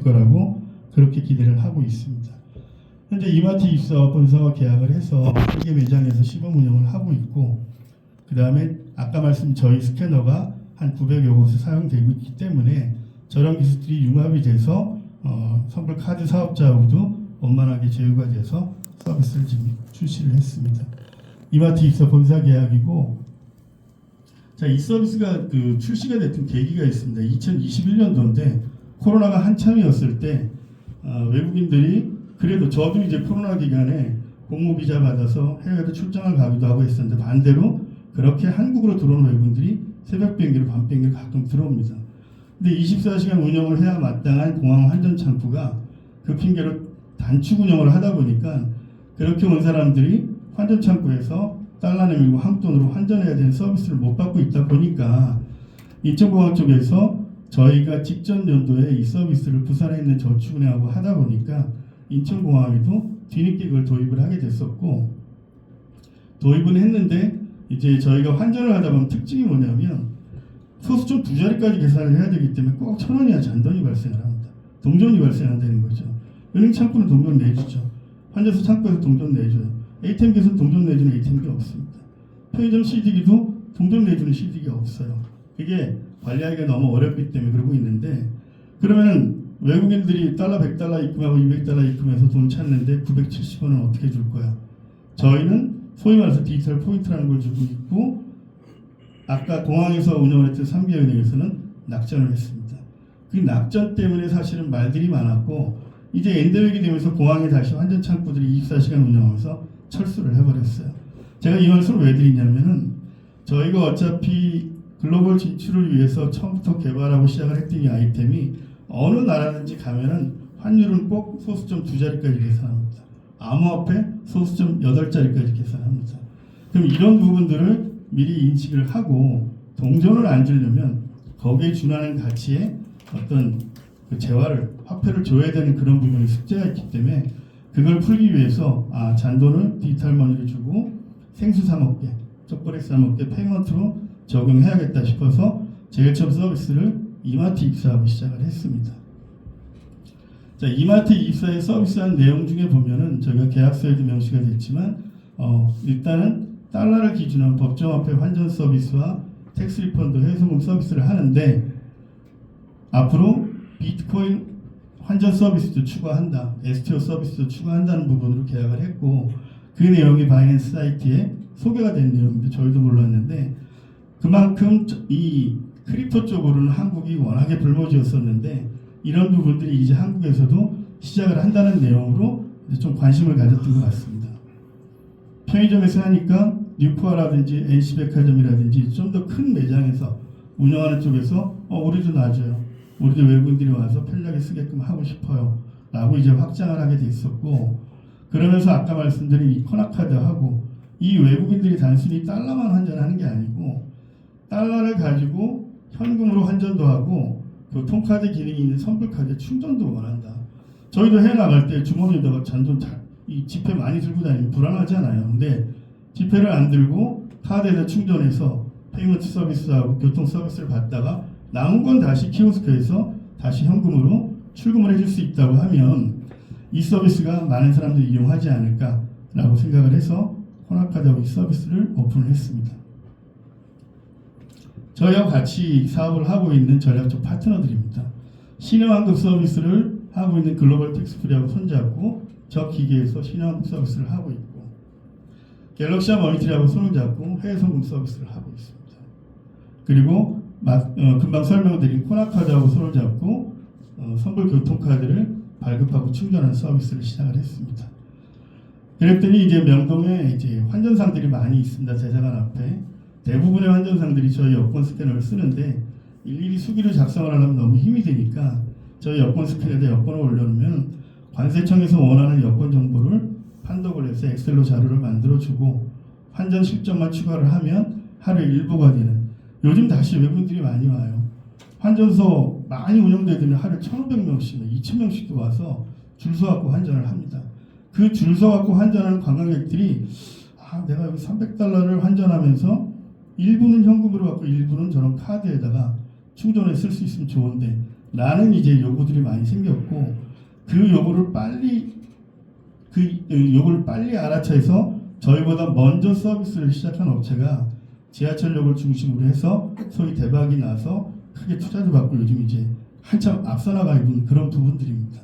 거라고 그렇게 기대를 하고 있습니다. 현재 이마트 입사와 본사와 계약을 해서 세개 매장에서 시범 운영을 하고 있고, 그 다음에 아까 말씀 저희 스캐너가 한 900여 곳에 사용되고 있기 때문에 저런 기술들이 융합이 돼서 선불 카드 사업자하고도 원만하게 제휴가 돼서 서비스를 지금 출시를 했습니다. 이마트 입사 본사 계약이고, 자, 이 서비스가 출시가 됐던 계기가 있습니다. 2021년도인데 코로나가 한참이었을 때 외국인들이, 그래도 저도 이제 코로나 기간에 공무 비자 받아서 해외로 출장을 가기도 하고 했었는데, 반대로 그렇게 한국으로 들어오는 외국인들이 새벽 비행기로 밤 비행기로 가끔 들어옵니다. 근데 24시간 운영을 해야 마땅한 공항 환전 창구가 그 핑계로 단축 운영을 하다 보니까 그렇게 온 사람들이 환전 창구에서 달러 내밀고 한국 돈으로 환전해야 되는 서비스를 못 받고 있다 보니까 인천공항 쪽에서 저희가 직전 연도에 이 서비스를 부산에 있는 저축은행하고 하다 보니까 인천공항에도 뒤늦게 그걸 도입을 하게 됐었고, 도입은 했는데 이제 저희가 환전을 하다 보면 특징이 뭐냐면 소수점 2자리까지 계산을 해야 되기 때문에 꼭 1,000원 이하 잔돈이 발생을 합니다. 동전이 발생한다는 거죠. 은행 창구는 동전 내주죠. 환전소 창구에서 동전 내줘요. ATM기에서는 동전 내주는 ATM기 없습니다. 편의점 CD기도 동전 내주는 CD기가 없어요. 그게 관리하기가 너무 어렵기 때문에 그러고 있는데, 그러면은 외국인들이 달러 100달러 입금하고 200달러 입금해서 돈 찾는데 970원은 어떻게 줄 거야? 저희는 소위 말해서 디지털 포인트라는 걸 주고 있고, 아까 공항에서 운영을 했던 3개은행에서는 낙전을 했습니다. 그 낙전 때문에 사실은 말들이 많았고, 이제 엔데믹이 되면서 공항에 다시 환전 창구들이 24시간 운영하면서 철수를 해버렸어요. 제가 이 말씀을 왜 드리냐면은, 저희가 어차피 글로벌 진출을 위해서 처음부터 개발하고 시작을 했던 이 아이템이 어느 나라든지 가면은 환율은 꼭 소수점 2자리까지 계산합니다. 암호화폐 소수점 8자리까지 계산합니다. 그럼 이런 부분들을 미리 인식을 하고 동전을 안 주려면 거기에 준하는 가치의 어떤 그 재화를, 화폐를 줘야 되는 그런 부분의 숙제가 있기 때문에 그걸 풀기 위해서 잔돈을 디지털 머니를 주고 생수 사 먹게, 초콜릿 사 먹게 페이먼트로 적용해야겠다 싶어서 제일 처음 서비스를 이마트 입사하고 시작을 했습니다. 자, 이마트 입사의 서비스한 내용 중에 보면은 저희가 계약서에도 명시가 됐지만 일단은 달러를 기준으로 법정화폐 환전 서비스와 텍스 리펀드 해소금 서비스를 하는데, 앞으로 비트코인 환전 서비스도 추가한다, STO 서비스도 추가한다는 부분으로 계약을 했고, 그 내용이 바이낸스 사이트에 소개가 된 내용인데 저희도 몰랐는데, 그만큼 이 크립토 쪽으로는 한국이 워낙에 불모지였었는데 이런 부분들이 이제 한국에서도 시작을 한다는 내용으로 좀 관심을 가졌던 것 같습니다. 편의점에서 하니까 뉴코아라든지 NC백화점이라든지 좀 더 큰 매장에서 운영하는 쪽에서 우리도 놔줘요, 우리도 외국인들이 와서 편리하게 쓰게끔 하고 싶어요 라고 이제 확장을 하게 돼 있었고, 그러면서 아까 말씀드린 이 코나카드하고 이 외국인들이 단순히 달러만 환전하는 게 아니고 달러를 가지고 현금으로 환전도 하고 교통카드 기능이 있는 선불카드 충전도 원한다. 저희도 해외 나갈 때 주머니에다가 잔돈 이 지폐 많이 들고 다니면 불안하잖아요. 근데 지폐를 안 들고 카드에다 충전해서 페이먼트 서비스하고 교통 서비스를 받다가 남은 건 다시 키오스크에서 다시 현금으로 출금을 해줄 수 있다고 하면 이 서비스가 많은 사람들이 이용하지 않을까라고 생각을 해서 코나카드하고 이 서비스를 오픈을 했습니다. 저희와 같이 사업을 하고 있는 전략적 파트너들입니다. 신용환급 서비스를 하고 있는 글로벌 텍스프리하고 손잡고 저 기계에서 신용환급 서비스를 하고 있고, 갤럭시와 머니터리하고 손을 잡고 해외 송금 서비스를 하고 있습니다. 그리고 금방 설명드린 코나카드하고 손을 잡고 선불 교통카드를 발급하고 충전하는 서비스를 시작을 했습니다. 그랬더니 이제 명동에 이제 환전상들이 많이 있습니다. 대사관 앞에 대부분의 환전상들이 저희 여권 스캐너를 쓰는데 일일이 수기를 작성을 하려면 너무 힘이 드니까 저희 여권 스캐너에다 여권을 올려놓으면 관세청에서 원하는 여권 정보를 판독을 해서 엑셀로 자료를 만들어주고 환전 실적만 추가를 하면 하루에 일부가 되는, 요즘 다시 외국인들이 많이 와요. 환전소 많이 운영되더니 하루에 1,500명씩, 2,000명씩도 와서 줄 서갖고 환전을 합니다. 그 줄 서갖고 환전하는 관광객들이 내가 여기 300달러를 환전하면서 일부는 현금으로 받고 일부는 저런 카드에다가 충전해 쓸 수 있으면 좋은데 라는 이제 요구들이 많이 생겼고, 그 요구를 빨리 알아채서 저희보다 먼저 서비스를 시작한 업체가 지하철역을 중심으로 해서 소위 대박이 나서 크게 투자도 받고 요즘 이제 한참 앞서 나가 있는 그런 부분들입니다.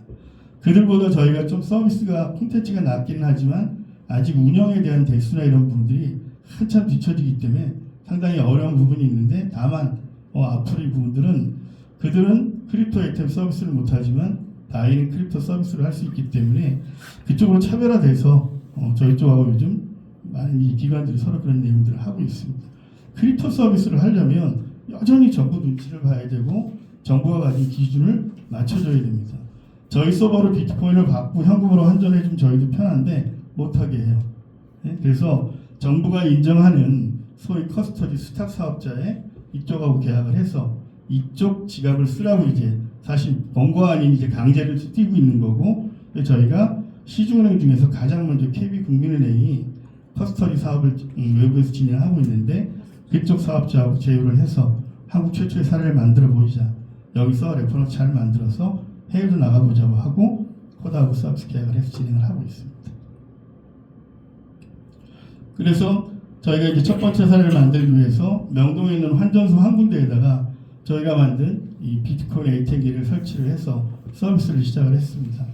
그들보다 저희가 좀 서비스가 콘텐츠가 낮기는 하지만 아직 운영에 대한 대수나 이런 부분들이 한참 뒤처지기 때문에 상당히 어려운 부분이 있는데, 다만 앞으로 이 부분들은 그들은 크립토 ATM 서비스를 못하지만 다이닝 크립토 서비스를 할 수 있기 때문에 그쪽으로 차별화돼서 저희 쪽하고 요즘 많은 이 기관들이 서로 그런 내용들을 하고 있습니다. 크립토 서비스를 하려면 여전히 정부 눈치를 봐야 되고 정부가 가진 기준을 맞춰줘야 됩니다. 저희 서버로 비트코인을 받고 현금으로 환전해주면 저희도 편한데 못하게 해요. 네? 그래서 정부가 인정하는 소위 커스터디 수탁 사업자의 이쪽하고 계약을 해서 이쪽 지갑을 쓰라고 이제 사실 권고가 아닌 이제 강제를 띄고 있는 거고, 저희가 시중은행 중에서 가장 먼저 KB국민은행이 커스터디 사업을 외부에서 진행하고 있는데 그쪽 사업자하고 제휴를 해서 한국 최초의 사례를 만들어 보이자 여기서 레퍼런스 잘 만들어서 해외도 나가보자고 하고 코드하고 서비스 계약을 해서 진행을 하고 있습니다. 그래서 저희가 이제 첫 번째 사례를 만들기 위해서 명동에 있는 환전소 한 군데에다가 저희가 만든 이 비트코인 ATM기를 설치를 해서 서비스를 시작을 했습니다.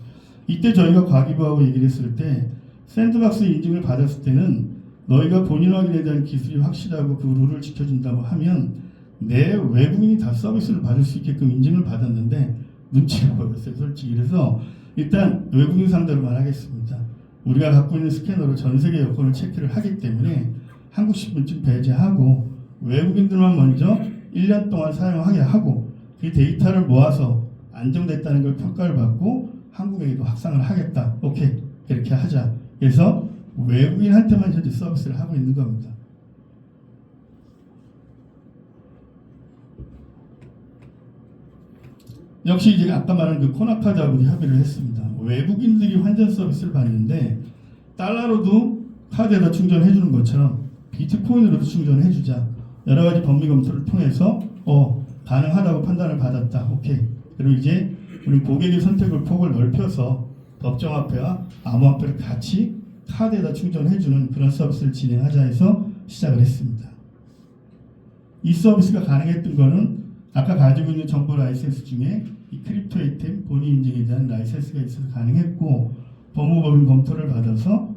이때 저희가 과기부하고 얘기를 했을 때 샌드박스 인증을 받았을 때는 너희가 본인 확인에 대한 기술이 확실하고 그 룰을 지켜준다고 하면 내 외국인이 다 서비스를 받을 수 있게끔 인증을 받았는데 눈치가 보였어요, 솔직히. 그래서 일단 외국인 상대로만 하겠습니다. 우리가 갖고 있는 스캐너로 전 세계 여권을 체크를 하기 때문에 한국 신분증 배제하고 외국인들만 먼저 1년 동안 사용하게 하고 그 데이터를 모아서 안정됐다는 걸 평가를 받고 한국에도 확산을 하겠다. 오케이, 그렇게 하자. 그래서 외국인한테만 현재 서비스를 하고 있는 겁니다. 역시 이제 아까 말한 그 코나카드하고 협의를 했습니다. 외국인들이 환전 서비스를 받는데 달러로도 카드에다 충전해 주는 것처럼 비트코인으로도 충전해 주자. 여러 가지 법리 검토를 통해서 가능하다고 판단을 받았다. 오케이. 그리고 이제 우리 고객의 선택을 폭을 넓혀서 법정화폐와 암호화폐를 같이 카드에다 충전해 주는 그런 서비스를 진행하자 해서 시작을 했습니다. 이 서비스가 가능했던 거는 아까 가지고 있는 정보 라이센스 중에 이 크립토 ATM 본인 인증에 대한 라이센스가 있어서 가능했고, 법무법인 검토를 받아서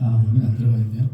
여기는 안 들어가 있네요.